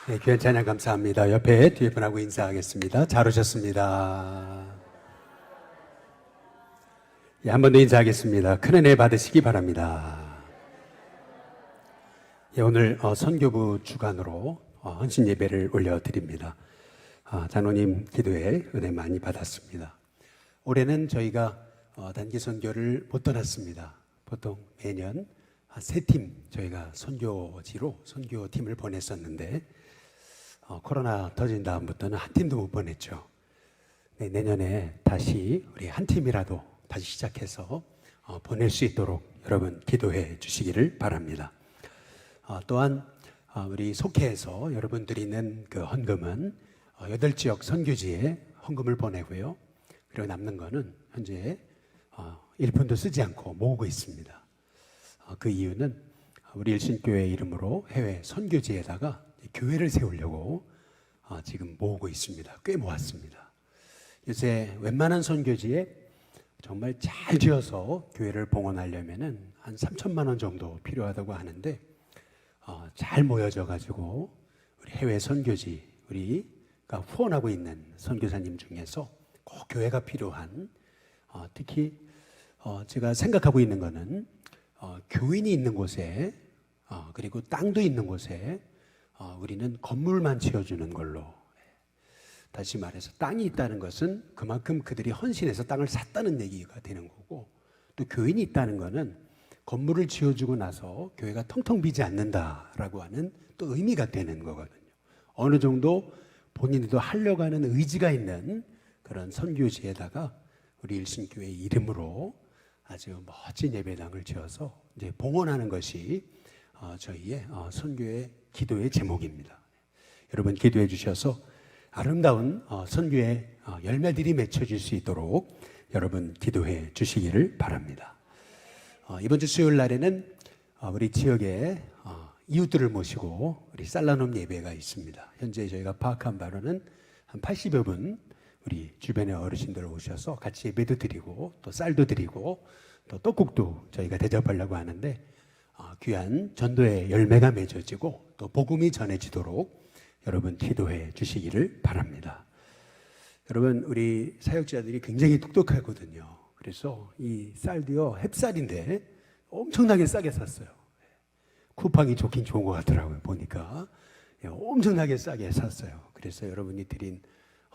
네, 귀한 찬양 감사합니다. 옆에 뒤에 분하고 인사하겠습니다. 잘 오셨습니다. 예, 한 번 더 인사하겠습니다. 큰 은혜 받으시기 바랍니다. 예, 오늘 선교부 주간으로 헌신 예배를 올려드립니다. 장로님 기도에 은혜 많이 받았습니다. 올해는 저희가 단기 선교를 못 떠났습니다. 보통 매년 세 팀 저희가 선교지로 선교팀을 보냈었는데 코로나 터진 다음부터는 한 팀도 못 보냈죠. 네, 내년에 다시 우리 한 팀이라도 다시 시작해서 보낼 수 있도록 여러분 기도해 주시기를 바랍니다. 또한 우리 속회에서 여러분들이 낸 그 헌금은 8지역 선교지에 헌금을 보내고요. 그리고 남는 거는 현재 1푼도 쓰지 않고 모으고 있습니다. 그 이유는 우리 일신교회 이름으로 해외 선교지에다가 교회를 세우려고 지금 모으고 있습니다. 꽤 모았습니다. 요새 웬만한 선교지에 정말 잘 지어서 교회를 봉헌하려면은 한 3천만 원 정도 필요하다고 하는데 잘 모여져 가지고 우리 해외 선교지 우리가 후원하고 있는 선교사님 중에서 꼭 교회가 필요한 특히 제가 생각하고 있는 거는 교인이 있는 곳에 그리고 땅도 있는 곳에 우리는 건물만 지어주는 걸로. 다시 말해서 땅이 있다는 것은 그만큼 그들이 헌신해서 땅을 샀다는 얘기가 되는 거고, 또 교인이 있다는 것은 건물을 지어주고 나서 교회가 텅텅 비지 않는다라고 하는 또 의미가 되는 거거든요. 어느 정도 본인도 하려고 하는 의지가 있는 그런 선교지에다가 우리 일신교회 이름으로 아주 멋진 예배당을 지어서 이제 봉헌하는 것이 저희의 선교의 기도의 제목입니다. 여러분 기도해 주셔서 아름다운 선교의 열매들이 맺혀질 수 있도록 여러분 기도해 주시기를 바랍니다. 이번 주 수요일 날에는 우리 지역의 이웃들을 모시고 우리 쌀라놈 예배가 있습니다. 현재 저희가 파악한 바로는 한 80여 분 우리 주변의 어르신들 오셔서 같이 예배도 드리고 또 쌀도 드리고 또 떡국도 저희가 대접하려고 하는데 귀한 전도의 열매가 맺어지고 또 복음이 전해지도록 여러분 기도해 주시기를 바랍니다. 여러분 우리 사역자들이 굉장히 똑똑하거든요. 그래서 이 쌀도요 햅쌀인데 엄청나게 싸게 샀어요. 쿠팡이 좋긴 좋은 것 같더라고요. 보니까 엄청나게 싸게 샀어요. 그래서 여러분이 드린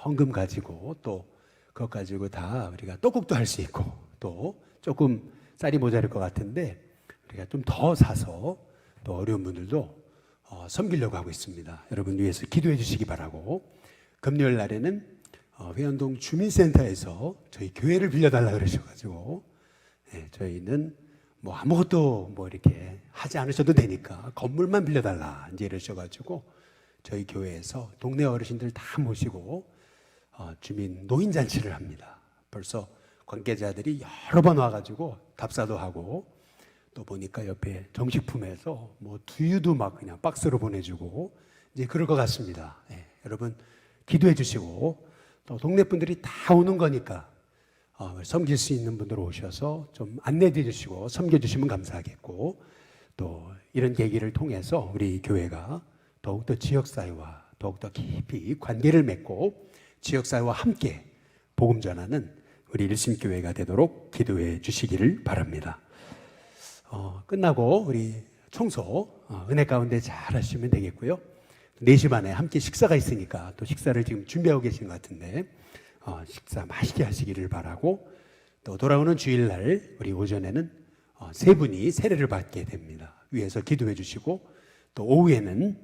헌금 가지고 또 그것 가지고 다 우리가 떡국도 할 수 있고 또 조금 쌀이 모자랄 것 같은데 우리가 좀 더 사서 또 어려운 분들도 섬기려고 하고 있습니다. 여러분 위해서 기도해 주시기 바라고, 금요일 날에는 회원동 주민센터에서 저희 교회를 빌려달라 그러셔가지고 저희는 뭐 아무것도 뭐 이렇게 하지 않으셔도 되니까 건물만 빌려달라 이제 이러셔가지고 저희 교회에서 동네 어르신들 다 모시고 주민 노인잔치를 합니다. 벌써 관계자들이 여러 번 와가지고 답사도 하고 또 보니까 옆에 정식품에서 뭐 두유도 막 그냥 박스로 보내주고 이제 그럴 것 같습니다. 여러분 기도해 주시고 또 동네 분들이 다 오는 거니까 섬길 수 있는 분들 오셔서 좀 안내해 주시고 섬겨주시면 감사하겠고, 또 이런 계기를 통해서 우리 교회가 더욱더 지역사회와 더욱더 깊이 관계를 맺고 지역사회와 함께 복음 전하는 우리 일심교회가 되도록 기도해 주시기를 바랍니다. 끝나고 우리 청소 은혜 가운데 잘 하시면 되겠고요. 4시 반에 함께 식사가 있으니까 또 식사를 지금 준비하고 계신 것 같은데 식사 맛있게 하시기를 바라고, 또 돌아오는 주일날 우리 오전에는 세 분이 세례를 받게 됩니다. 위에서 기도해 주시고 또 오후에는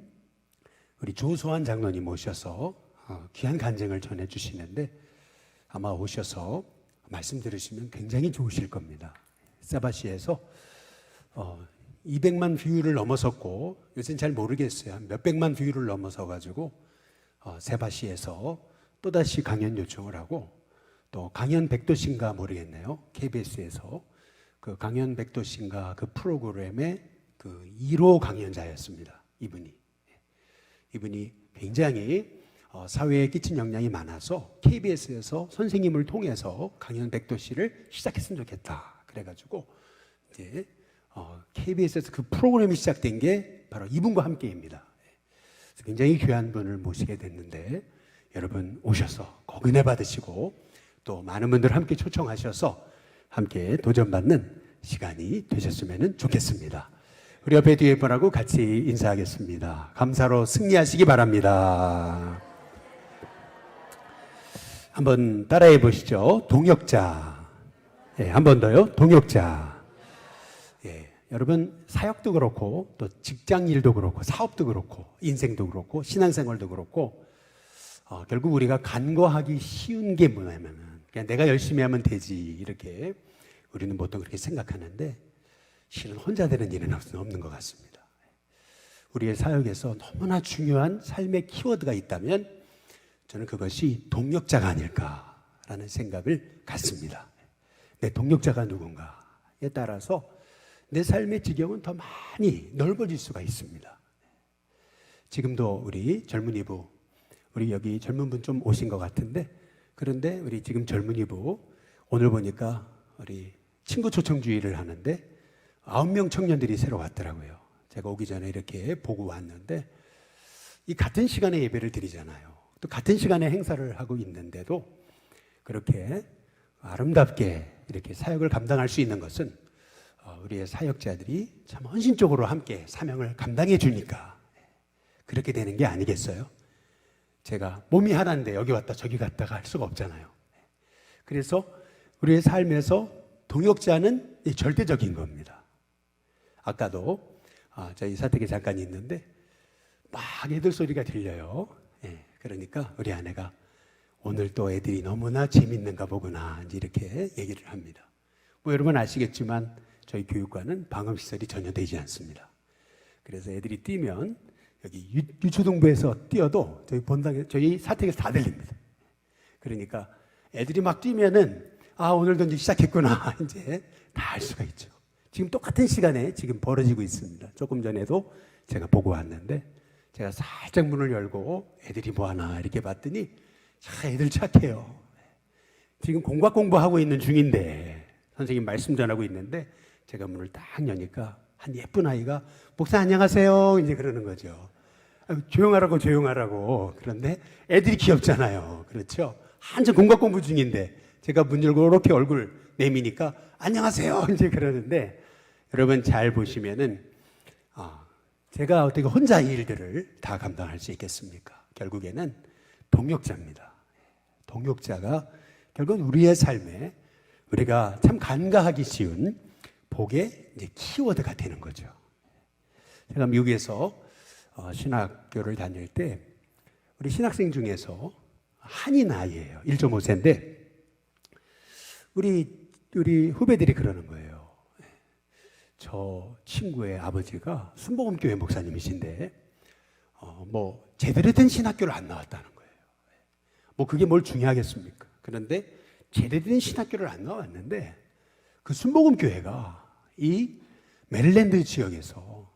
우리 조소환 장로님 오셔서 귀한 간증을 전해 주시는데 아마 오셔서 말씀 들으시면 굉장히 좋으실 겁니다. 사바시에서 200만 뷰를 넘어섰고 요새는 잘 모르겠어요. 몇백만 뷰를 넘어서 가지고 세바시에서 또다시 강연 요청을 하고, 또 강연 백도신가 모르겠네요. KBS에서 그 강연 백도신가 그 프로그램의 그 1호 강연자였습니다. 이분이 굉장히 사회에 끼친 영향이 많아서 KBS에서 선생님을 통해서 강연 백도시를 시작했으면 좋겠다. 그래가지고 이제 KBS에서 그 프로그램이 시작된 게 바로 이분과 함께입니다. 굉장히 귀한 분을 모시게 됐는데 여러분 오셔서 꼭 은혜 받으시고 또 많은 분들 함께 초청하셔서 함께 도전받는 시간이 되셨으면 좋겠습니다. 우리 옆에 뒤에 분하고 같이 인사하겠습니다. 감사로 승리하시기 바랍니다. 한번 따라해 보시죠. 동역자. 예, 한 번 더요. 동역자. 예, 여러분 사역도 그렇고 또 직장 일도 그렇고 사업도 그렇고 인생도 그렇고 신앙생활도 그렇고 결국 우리가 간과하기 쉬운 게 뭐냐면은 그냥 내가 열심히 하면 되지 이렇게 우리는 보통 그렇게 생각하는데 실은 혼자 되는 일은 없는 것 같습니다. 우리의 사역에서 너무나 중요한 삶의 키워드가 있다면 저는 그것이 동역자가 아닐까라는 생각을 갖습니다. 내 동역자가 누군가에 따라서 내 삶의 지경은 더 많이 넓어질 수가 있습니다. 지금도 우리 젊은이부, 우리 여기 젊은 분 좀 오신 것 같은데 그런데 우리 지금 젊은이부 오늘 보니까 우리 친구 초청 주의를 하는데 9명 청년들이 새로 왔더라고요. 제가 오기 전에 이렇게 보고 왔는데 이 같은 시간에 예배를 드리잖아요. 또 같은 시간에 행사를 하고 있는데도 그렇게 아름답게 이렇게 사역을 감당할 수 있는 것은 우리의 사역자들이 참 헌신적으로 함께 사명을 감당해 주니까 그렇게 되는 게 아니겠어요? 제가 몸이 하나인데 여기 왔다 저기 갔다가 할 수가 없잖아요. 그래서 우리의 삶에서 동역자는 절대적인 겁니다. 아까도 저희 사택에 잠깐 있는데 막 애들 소리가 들려요. 그러니까 우리 아내가 오늘 또 애들이 너무나 재밌는가 보구나 이렇게 얘기를 합니다. 뭐 여러분 아시겠지만 저희 교육관은 방음시설이 전혀 되지 않습니다. 그래서 애들이 뛰면 여기 유초등부에서 뛰어도 저희 본당에 저희 사택에서 다 들립니다. 그러니까 애들이 막 뛰면은 오늘도 이제 시작했구나 이제 다 알 수가 있죠. 지금 똑같은 시간에 지금 벌어지고 있습니다. 조금 전에도 제가 보고 왔는데 제가 살짝 문을 열고 애들이 뭐 하나 이렇게 봤더니 애들 착해요. 지금 공과 공부하고 있는 중인데 선생님 말씀 전하고 있는데 제가 문을 딱 여니까 한 예쁜 아이가 목사 안녕하세요 이제 그러는 거죠. 조용하라고 조용하라고. 그런데 애들이 귀엽잖아요. 그렇죠? 한참 공과 공부 중인데 제가 문 열고 이렇게 얼굴 내미니까 안녕하세요 이제 그러는데 여러분 잘 보시면은 제가 어떻게 혼자 이 일들을 다 감당할 수 있겠습니까? 결국에는 동역자입니다. 동역자가 결국 우리의 삶에 우리가 참 간과하기 쉬운 복의 이제 키워드가 되는 거죠. 제가 미국에서 신학교를 다닐 때 우리 신학생 중에서 한인 아이예요. 1.5세인데 우리 후배들이 그러는 거예요. 저 친구의 아버지가 순복음교회 목사님이신데 뭐 제대로 된 신학교를 안 나왔다는 거예요. 뭐 그게 뭘 중요하겠습니까? 그런데 제대로 된 신학교를 안 나왔는데 그 순복음교회가 이 메릴랜드 지역에서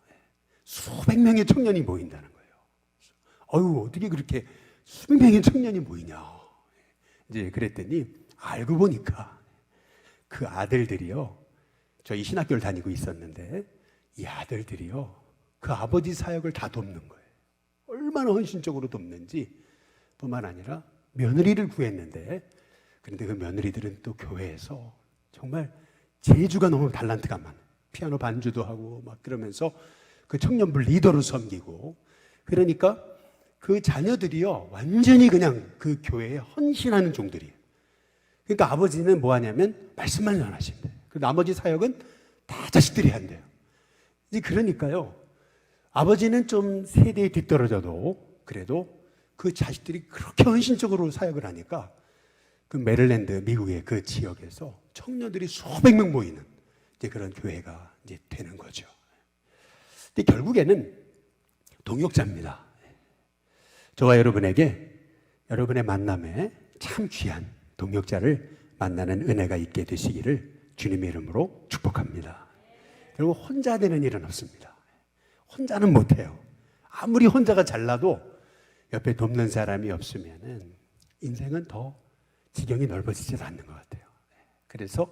수백 명의 청년이 모인다는 거예요. 어떻게 그렇게 수백 명의 청년이 모이냐. 이제 그랬더니 알고 보니까 그 아들들이요. 저희 신학교를 다니고 있었는데 이 아들들이요. 그 아버지 사역을 다 돕는 거예요. 얼마나 헌신적으로 돕는지 뿐만 아니라 며느리를 구했는데 그런데 그 며느리들은 또 교회에서 정말 재주가 너무 달란트가 많아요. 피아노 반주도 하고 막 그러면서 그 청년부 리더로 섬기고 그러니까 그 자녀들이요. 완전히 그냥 그 교회에 헌신하는 종들이에요. 그러니까 아버지는 뭐 하냐면 말씀만 전하신대요. 그 나머지 사역은 다 자식들이 한대요. 이제 그러니까요. 아버지는 좀 세대에 뒤떨어져도 그래도 그 자식들이 그렇게 헌신적으로 사역을 하니까 그 메릴랜드 미국의 그 지역에서 청년들이 수백 명 모이는 이제 그런 교회가 이제 되는 거죠. 근데 결국에는 동역자입니다. 저와 여러분에게 여러분의 만남에 참 귀한 동역자를 만나는 은혜가 있게 되시기를 주님의 이름으로 축복합니다. 결국 혼자 되는 일은 없습니다. 혼자는 못해요. 아무리 혼자가 잘나도 옆에 돕는 사람이 없으면은 인생은 더 지경이 넓어지지 않는 것 같아요. 그래서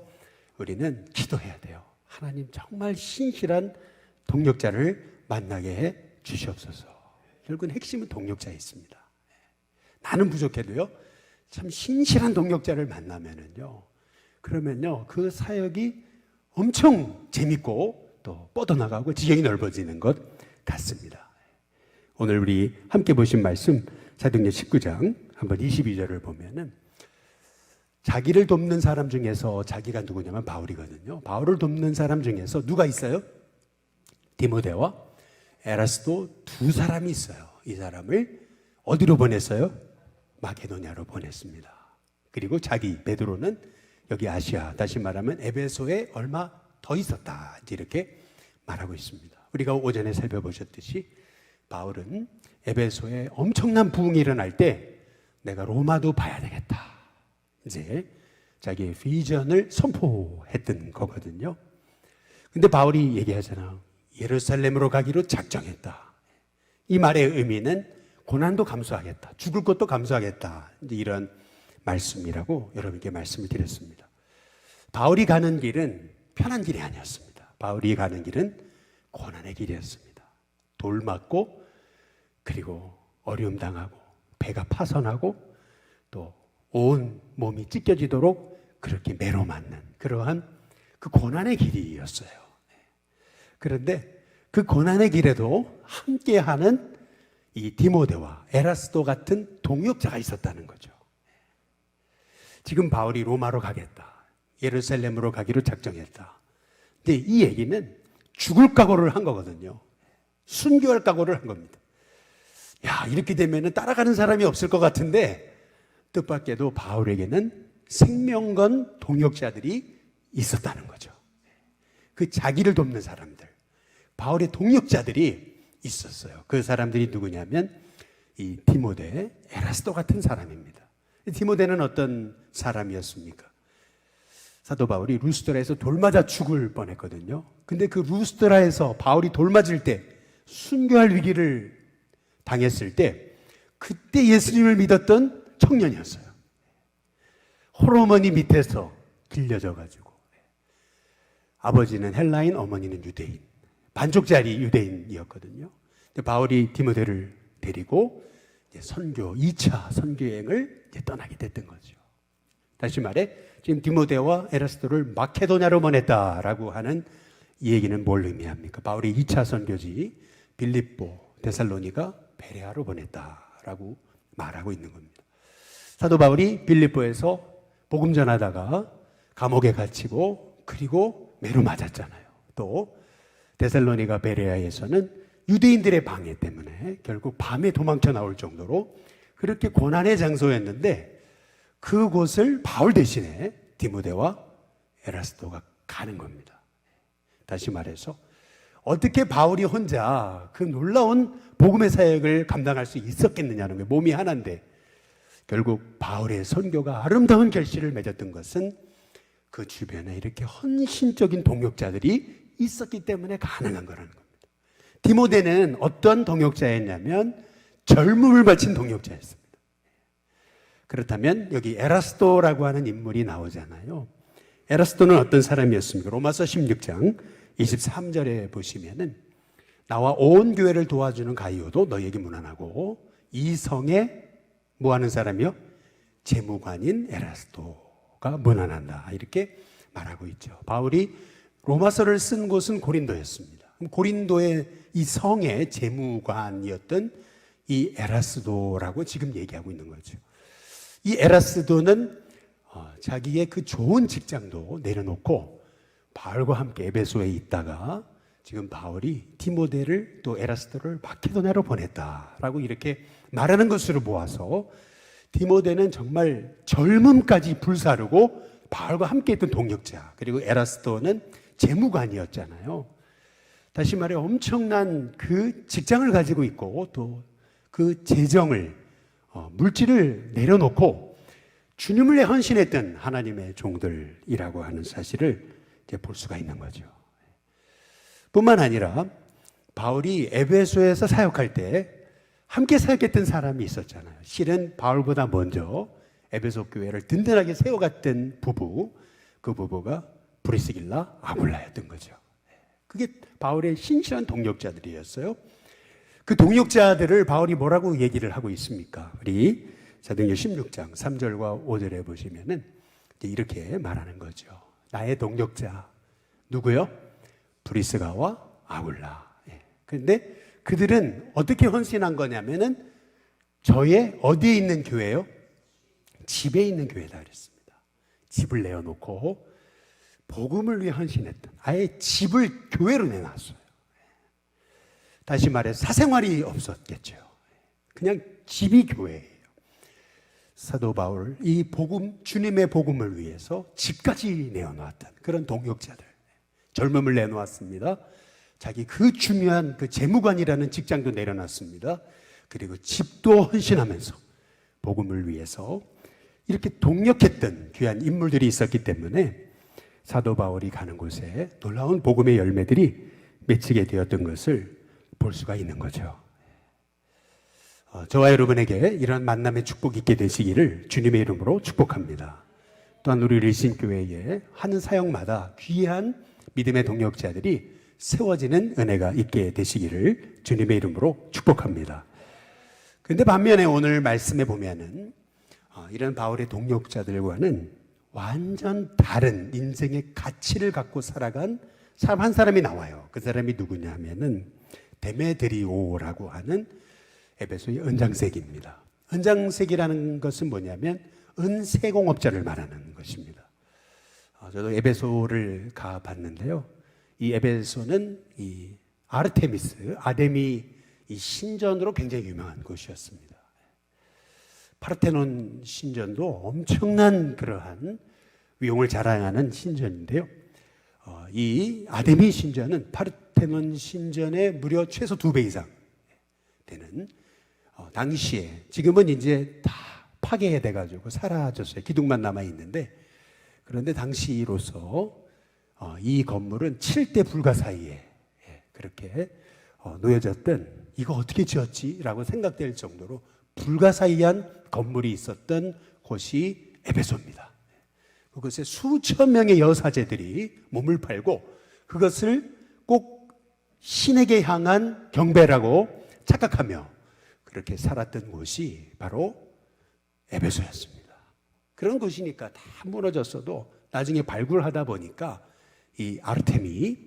우리는 기도해야 돼요. 하나님 정말 신실한 동역자를 만나게 해 주시옵소서. 결국은 핵심은 동력자에 있습니다. 나는 부족해도요, 참 신실한 동력자를 만나면은요, 그러면요, 그 사역이 엄청 재밌고 또 뻗어나가고 지경이 넓어지는 것 같습니다. 오늘 우리 함께 보신 말씀 사도행전 19장 한번 22절을 보면은 자기를 돕는 사람 중에서 자기가 누구냐면 바울이거든요. 바울을 돕는 사람 중에서 누가 있어요? 디모데와 에라스도 두 사람이 있어요. 이 사람을 어디로 보냈어요? 마게도냐로 보냈습니다. 그리고 자기 베드로는 여기 아시아, 다시 말하면 에베소에 얼마 더 있었다, 이렇게 말하고 있습니다. 우리가 오전에 살펴보셨듯이 바울은 에베소에 엄청난 부흥이 일어날 때 내가 로마도 봐야 되겠다, 이제 자기의 비전을 선포했던 거거든요. 근데 바울이 얘기하잖아. 예루살렘으로 가기로 작정했다. 이 말의 의미는 고난도 감수하겠다, 죽을 것도 감수하겠다, 이런 말씀이라고 여러분께 말씀을 드렸습니다. 바울이 가는 길은 편한 길이 아니었습니다. 바울이 가는 길은 고난의 길이었습니다. 돌 맞고, 그리고 어려움 당하고, 배가 파손하고, 또 온 몸이 찢겨지도록 그렇게 매로 맞는 그러한 그 고난의 길이었어요. 그런데 그 고난의 길에도 함께하는 이 디모데와 에라스도 같은 동역자가 있었다는 거죠. 지금 바울이 로마로 가겠다, 예루살렘으로 가기로 작정했다. 근데 이 얘기는 죽을 각오를 한 거거든요. 순교할 각오를 한 겁니다. 야, 이렇게 되면 따라가는 사람이 없을 것 같은데, 뜻밖에도 바울에게는 생명건 동역자들이 있었다는 거죠. 그 자기를 돕는 사람들, 바울의 동역자들이 있었어요. 그 사람들이 누구냐면 이 디모데, 에라스도 같은 사람입니다. 디모데는 어떤 사람이었습니까? 사도 바울이 루스드라에서 돌 맞아 죽을 뻔했거든요. 근데 그 루스드라에서 바울이 돌 맞을 때, 순교할 위기를 당했을 때, 그때 예수님을 믿었던 청년이었어요. 홀어머니 밑에서 길려져 가지고, 아버지는 헬라인, 어머니는 유대인, 반쪽짜리 유대인이었거든요. 근데 바울이 디모데를 데리고 이제 선교, 2차 선교 여행을 이제 떠나게 됐던 거죠. 다시 말해, 지금 디모데와 에라스도를 마케도냐로 보냈다라고 하는 이 얘기는 뭘 의미합니까? 바울이 2차 선교지 빌립보, 데살로니가, 베레아로 보냈다라고 말하고 있는 겁니다. 사도 바울이 빌립보에서 복음 전하다가 감옥에 갇히고, 그리고 매로 맞았잖아요. 또 데살로니가, 베레아에서는 유대인들의 방해 때문에 결국 밤에 도망쳐 나올 정도로 그렇게 고난의 장소였는데, 그곳을 바울 대신에 디모데와 에라스도가 가는 겁니다. 다시 말해서 어떻게 바울이 혼자 그 놀라운 복음의 사역을 감당할 수 있었겠느냐는 거예요. 몸이 하나인데. 결국 바울의 선교가 아름다운 결실을 맺었던 것은 그 주변에 이렇게 헌신적인 동역자들이 있었기 때문에 가능한 거라는 겁니다. 디모데는 어떤 동역자였냐면 젊음을 바친 동역자였습니다. 그렇다면 여기 에라스도라고 하는 인물이 나오잖아요. 에라스도는 어떤 사람이었습니까? 로마서 16장 23절에 보시면은 나와 온 교회를 도와주는 가이오도 너희에게 문안하고, 이 성에 뭐 하는 사람이요? 재무관인 에라스도가 문안한다, 이렇게 말하고 있죠. 바울이 로마서를 쓴 곳은 고린도였습니다. 고린도의 이 성의 재무관이었던 이 에라스도라고 지금 얘기하고 있는 거죠. 이 에라스도는 자기의 그 좋은 직장도 내려놓고 바울과 함께 에베소에 있다가 지금 바울이 디모데를, 또 에라스도를 마케도냐로 보냈다라고 이렇게 말하는 것으로 보아서 디모데는 정말 젊음까지 불사르고 바울과 함께 했던 동역자, 그리고 에라스도는 재무관이었잖아요. 다시 말해 엄청난 그 직장을 가지고 있고, 또 그 재정을, 물질을 내려놓고 주님을 위해 헌신했던 하나님의 종들이라고 하는 사실을 이제 볼 수가 있는 거죠. 뿐만 아니라 바울이 에베소에서 사역할 때 함께 사역했던 사람이 있었잖아요. 실은 바울보다 먼저 에베소 교회를 든든하게 세워갔던 부부, 그 부부가 브리스길라, 아굴라였던 거죠. 그게 바울의 신실한 동역자들이었어요. 그 동역자들을 바울이 뭐라고 얘기를 하고 있습니까? 우리 사도행전 16장 3절과 5절에 보시면은 이렇게 말하는 거죠. 나의 동역자 누구요? 브리스가와 아굴라. 그런데 그들은 어떻게 헌신한 거냐면은 저의 어디에 있는 교회요? 집에 있는 교회다 그랬습니다. 집을 내어놓고 복음을 위해 헌신했던, 아예 집을 교회로 내놨어요. 다시 말해서 사생활이 없었겠죠. 그냥 집이 교회예요. 사도 바울, 이 복음, 주님의 복음을 위해서 집까지 내어놓았던 그런 동역자들, 젊음을 내놓았습니다. 자기 그 중요한 그 재무관이라는 직장도 내려놨습니다. 그리고 집도 헌신하면서 복음을 위해서 이렇게 동력했던 귀한 인물들이 있었기 때문에 사도 바울이 가는 곳에 놀라운 복음의 열매들이 맺히게 되었던 것을 볼 수가 있는 거죠. 저와 여러분에게 이런 만남의 축복이 있게 되시기를 주님의 이름으로 축복합니다. 또한 우리 일신교회에 하는 사역마다 귀한 믿음의 동역자들이 세워지는 은혜가 있게 되시기를 주님의 이름으로 축복합니다. 그런데 반면에 오늘 말씀에 보면은 이런 바울의 동역자들과는 완전 다른 인생의 가치를 갖고 살아간 사람 한 사람이 나와요. 그 사람이 누구냐 하면은 데메드리오라고 하는 에베소의 은장색입니다. 은장색이라는 것은 뭐냐면 은세공업자를 말하는 것입니다. 저도 에베소를 가봤는데요. 이 에베소는 이 아르테미스, 아데미 이 신전으로 굉장히 유명한 곳이었습니다. 파르테논 신전도 엄청난 그러한 위용을 자랑하는 신전인데요. 이 아데미 신전은 파르테논 신전의 무려 최소 2배 이상 되는 당시에, 지금은 이제 다 파괴돼 가지고 사라졌어요. 기둥만 남아 있는데, 그런데 당시로서 이 건물은 7대 불가 사이에 그렇게 놓여졌던, 이거 어떻게 지었지? 라고 생각될 정도로 불가사의한 건물이 있었던 곳이 에베소입니다. 그곳에 수천 명의 여사제들이 몸을 팔고 그것을 꼭 신에게 향한 경배라고 착각하며 그렇게 살았던 곳이 바로 에베소였습니다. 그런 곳이니까 다 무너졌어도 나중에 발굴하다 보니까 이 아르테미,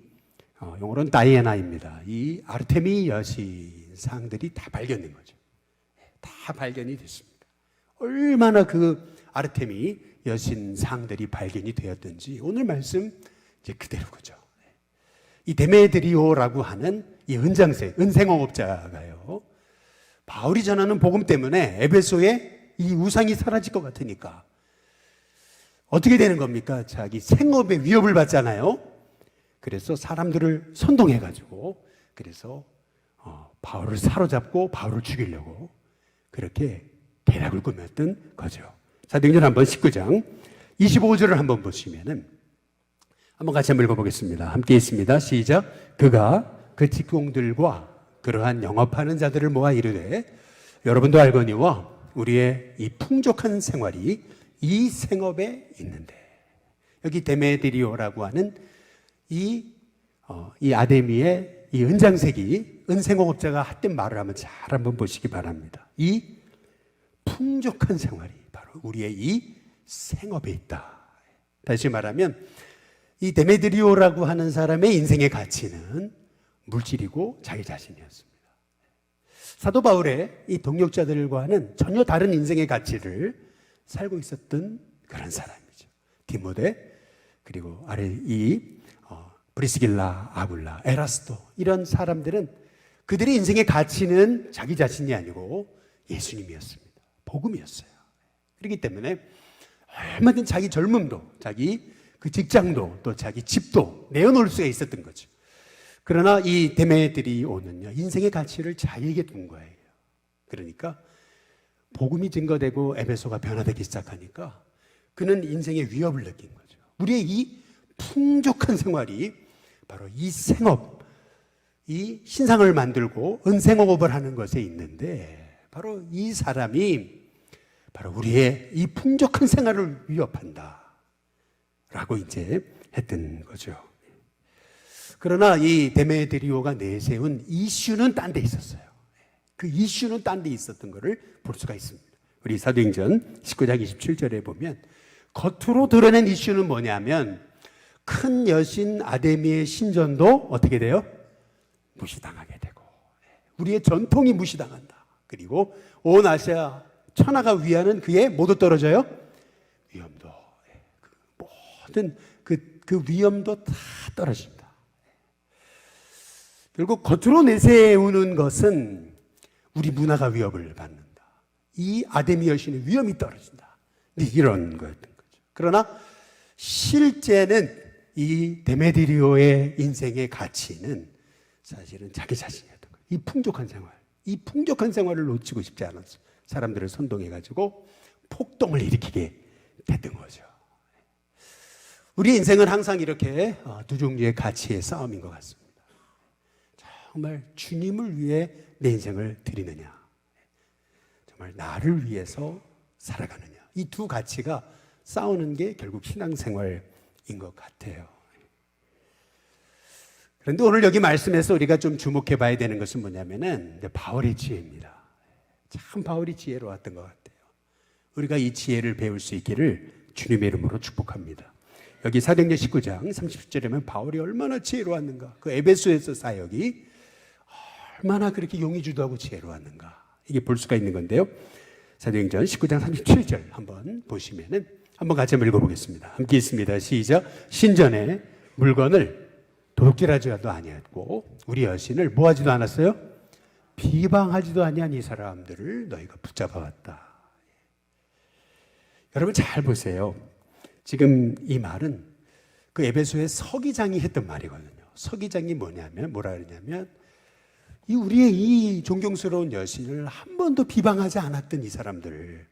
영어로는 다이애나입니다. 이 아르테미 여신 상들이 다 발견된 거죠. 다 발견이 됐습니다. 얼마나 그 아르테미 여신 상들이 발견이 되었든지 오늘 말씀 이제 그대로죠. 이 데메드리오라고 하는 이 은장색, 은생업자가요, 바울이 전하는 복음 때문에 에베소에 이 우상이 사라질 것 같으니까 어떻게 되는 겁니까? 자기 생업에 위협을 받잖아요. 그래서 사람들을 선동해가지고 그래서 바울을 사로잡고 바울을 죽이려고 그렇게 계략을 꾸몄던 거죠. 사도행전 한번 19장 25절을 한번 보시면은 한번 같이 한번 읽어보겠습니다. 함께 있습니다. 시작. 그가 그 직공들과 그러한 영업하는 자들을 모아 이르되 여러분도 알거니와 우리의 이 풍족한 생활이 이 생업에 있는데, 여기 데메드리오라고 하는 이 아데미의 이 은장색이 은생업자가 했던 말을 한번 보시기 바랍니다. 이 풍족한 생활이 바로 우리의 이 생업에 있다. 다시 말하면 이 데메드리오라고 하는 사람의 인생의 가치는 물질이고 자기 자신이었습니다. 사도 바울의 이 동역자들과는 전혀 다른 인생의 가치를 살고 있었던 그런 사람이죠. 디모데, 그리고 아래 브리스길라, 아굴라, 에라스도, 이런 사람들은 그들의 인생의 가치는 자기 자신이 아니고 예수님이었습니다. 복음이었어요. 그렇기 때문에 얼마든 자기 젊음도, 자기 그 직장도, 또 자기 집도 내어놓을 수가 있었던 거죠. 그러나 이 데메드리오는요, 인생의 가치를 자기에게 둔 거예요. 그러니까 복음이 증거되고 에베소가 변화되기 시작하니까 그는 인생의 위협을 느낀 거죠. 우리의 이 풍족한 생활이 바로 이 생업, 이 신상을 만들고 은생업을 하는 것에 있는데, 바로 이 사람이 바로 우리의 이 풍족한 생활을 위협한다 라고 이제 했던 거죠. 그러나 이 데메드리오가 내세운 이슈는 딴 데 있었어요. 그 이슈는 딴 데 있었던 것을 볼 수가 있습니다. 우리 사도행전 19장 27절에 보면 겉으로 드러낸 이슈는 뭐냐면 큰 여신 아데미의 신전도 어떻게 돼요? 무시당하게 되고 우리의 전통이 무시당한다. 그리고 온 아시아 천하가 위하는 그의 모두 떨어져요? 위엄도. 모든 그 위엄도 다 떨어집니다. 결국 겉으로 내세우는 것은 우리 문화가 위협을 받는다. 이 아데미 여신의 위엄이 떨어진다. 이런 거였던 거죠. 그러나 실제는 이 데메드리오의 인생의 가치는 사실은 자기 자신이었던 거예요. 이 풍족한 생활을 놓치고 싶지 않았어. 사람들을 선동해가지고 폭동을 일으키게 됐던 거죠. 우리 인생은 항상 이렇게 두 종류의 가치의 싸움인 것 같습니다. 정말 주님을 위해 내 인생을 드리느냐, 정말 나를 위해서 살아가느냐, 이 두 가치가 싸우는 게 결국 신앙생활인 것 같아요. 그런데 오늘 여기 말씀에서 우리가 좀 주목해 봐야 되는 것은 뭐냐면은 바울의 지혜입니다. 참 바울이 지혜로웠던 것 같아요. 우리가 이 지혜를 배울 수 있기를 주님의 이름으로 축복합니다. 여기 사도행전 19장 30절에 보면 바울이 얼마나 지혜로웠는가, 그 에베소에서 사역이 얼마나 그렇게 용의주도하고 지혜로웠는가, 이게 볼 수가 있는 건데요. 사도행전 19장 37절 한번 보시면은 한번 같이 한번 읽어보겠습니다. 함께 있습니다. 시작. 신전에 물건을 도둑질하지도 아니했고 우리 여신을 뭐하지도 않았어요? 비방하지도 아니한 이 사람들을 너희가 붙잡아왔다. 여러분 잘 보세요. 지금 이 말은 그 에베소의 서기장이 했던 말이거든요. 서기장이 뭐라 그러냐면 우리의 이 존경스러운 여신을 한 번도 비방하지 않았던 이 사람들,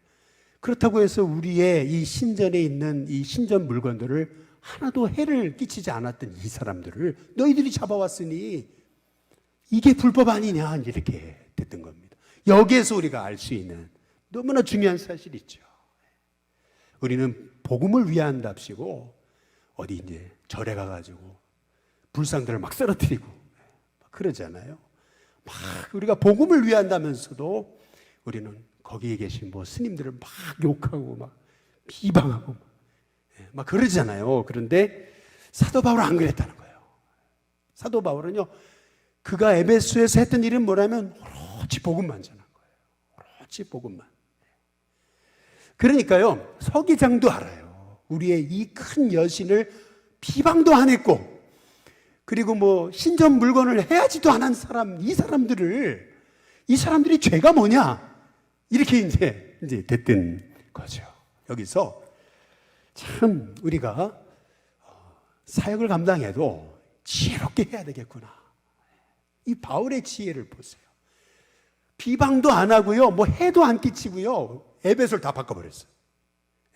그렇다고 해서 우리의 이 신전에 있는 이 신전 물건들을 하나도 해를 끼치지 않았던 이 사람들을 너희들이 잡아왔으니 이게 불법 아니냐, 이렇게 됐던 겁니다. 여기에서 우리가 알 수 있는 너무나 중요한 사실이 있죠. 우리는 복음을 위한답시고 어디 이제 절에 가가지고 불상들을 막 쓰러뜨리고 막 그러잖아요. 막 우리가 복음을 위한다면서도 우리는 거기에 계신 뭐 스님들을 막 욕하고 막 비방하고 막 그러잖아요. 그런데 사도 바울은 안 그랬다는 거예요. 사도 바울은요, 그가 에베소에서 했던 일은 뭐라면 오로지 복음만 전한 거예요. 오로지 복음만. 그러니까요, 서기장도 알아요. 우리의 이 큰 여신을 비방도 안 했고, 그리고 뭐 신전 물건을 해야지도 않은 사람, 이 사람들이 죄가 뭐냐, 이렇게 이제 됐던 거죠. 여기서 참 우리가 사역을 감당해도 지혜롭게 해야 되겠구나. 이 바울의 지혜를 보세요. 비방도 안 하고요, 뭐 해도 안 끼치고요, 에베소를 다 바꿔버렸어요.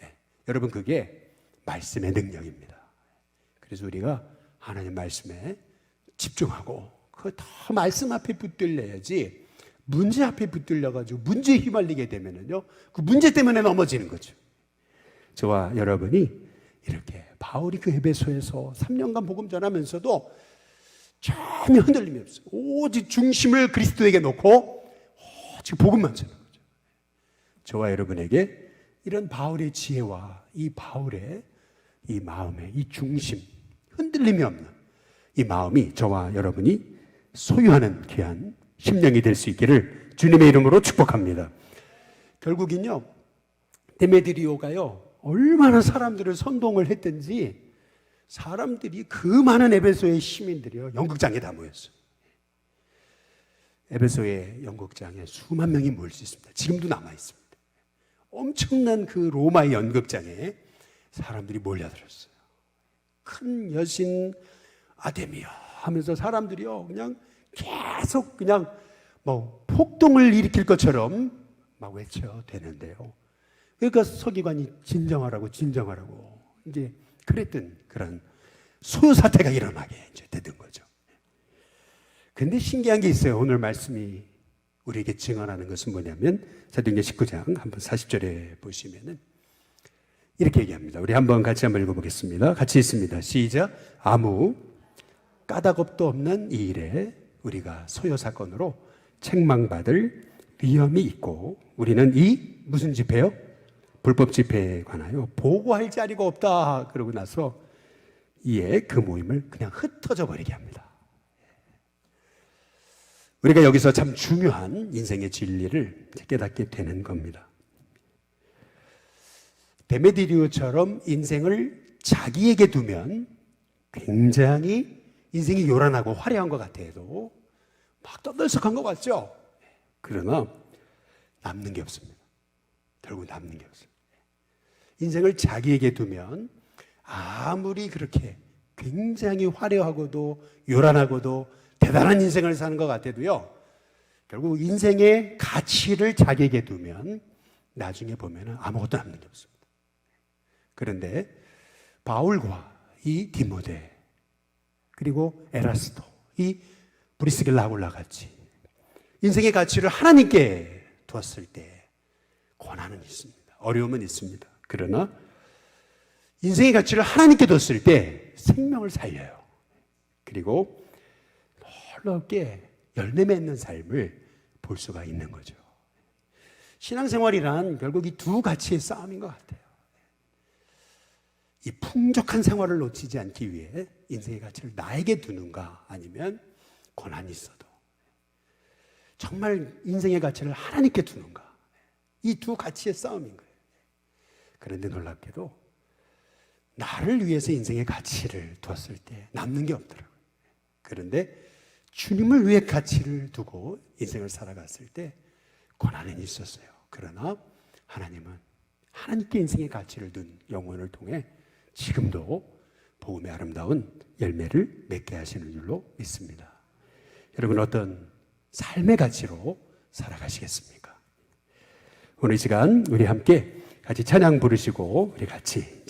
네. 여러분, 그게 말씀의 능력입니다. 그래서 우리가 하나님 말씀에 집중하고 더 말씀 앞에 붙들려야지, 문제 앞에 붙들려가지고 문제에 휘말리게 되면은요, 그 문제 때문에 넘어지는 거죠. 저와 여러분이 이렇게 바울이 그 에베소에서 3년간 복음 전하면서도 전혀 흔들림이 없어요. 오직 중심을 그리스도에게 놓고 오직 복음만 전하는 거죠. 저와 여러분에게 이런 바울의 지혜와 이 바울의 이 마음의 이 중심, 흔들림이 없는 이 마음이 저와 여러분이 소유하는 귀한 심령이 될 수 있기를 주님의 이름으로 축복합니다. 결국은요, 데메드리오가요, 얼마나 사람들을 선동을 했든지 사람들이, 그 많은 에베소의 시민들이요, 연극장에 다 모였어요. 에베소의 연극장에 수만 명이 모일 수 있습니다. 지금도 남아 있습니다. 엄청난 그 로마의 연극장에 사람들이 몰려들었어요. 큰 여신 아데미야 하면서 사람들이요, 그냥 계속 그냥 뭐 폭동을 일으킬 것처럼 막 외쳐대는데요. 그러니까 서기관이 진정하라고 이제 그랬던 그런 소요 사태가 일어나게 이제 되던 거죠. 근데 신기한 게 있어요. 오늘 말씀이 우리에게 증언하는 것은 뭐냐면 사도행전 19장 한번 40절에 보시면은 이렇게 얘기합니다. 우리 같이 한번 읽어보겠습니다. 같이 있습니다. 시작. 아무 까닭업도 없는 이 일에 우리가 소요 사건으로 책망받을 위험이 있고 우리는 이 무슨 집회요? 불법 집회에 관하여 보고할 자리가 없다 그러고 나서 이에 그 모임을 그냥 흩어져 버리게 합니다. 우리가 여기서 참 중요한 인생의 진리를 깨닫게 되는 겁니다. 데메디리오처럼 인생을 자기에게 두면 굉장히 인생이 요란하고 화려한 것 같아도 막 떠들썩한 것 같죠? 그러나 남는 게 없습니다. 결국 남는 게 없습니다. 인생을 자기에게 두면 아무리 그렇게 굉장히 화려하고도 요란하고도 대단한 인생을 사는 것 같아도요, 결국 인생의 가치를 자기에게 두면 나중에 보면 아무것도 남는 게 없습니다. 그런데 바울과 이 디모데 그리고 에라스도 이 브리스길라 아굴라 같이 인생의 가치를 하나님께 두었을 때 고난은 있습니다. 어려움은 있습니다. 그러나 인생의 가치를 하나님께 뒀을 때 생명을 살려요. 그리고 놀랍게 열매 맺는 삶을 볼 수가 있는 거죠. 신앙생활이란 결국 이 두 가치의 싸움인 것 같아요. 이 풍족한 생활을 놓치지 않기 위해 인생의 가치를 나에게 두는가, 아니면 고난이 있어도 정말 인생의 가치를 하나님께 두는가, 이 두 가치의 싸움인 거예요. 그런데 놀랍게도 나를 위해서 인생의 가치를 두었을 때 남는 게 없더라고요. 그런데 주님을 위해 가치를 두고 인생을 살아갔을 때 고난은 있었어요. 그러나 하나님은 하나님께 인생의 가치를 둔 영혼을 통해 지금도 복음의 아름다운 열매를 맺게 하시는 줄로 믿습니다. 여러분, 어떤 삶의 가치로 살아가시겠습니까? 오늘 이 시간 우리 함께 같이 찬양 부르시고 우리 같이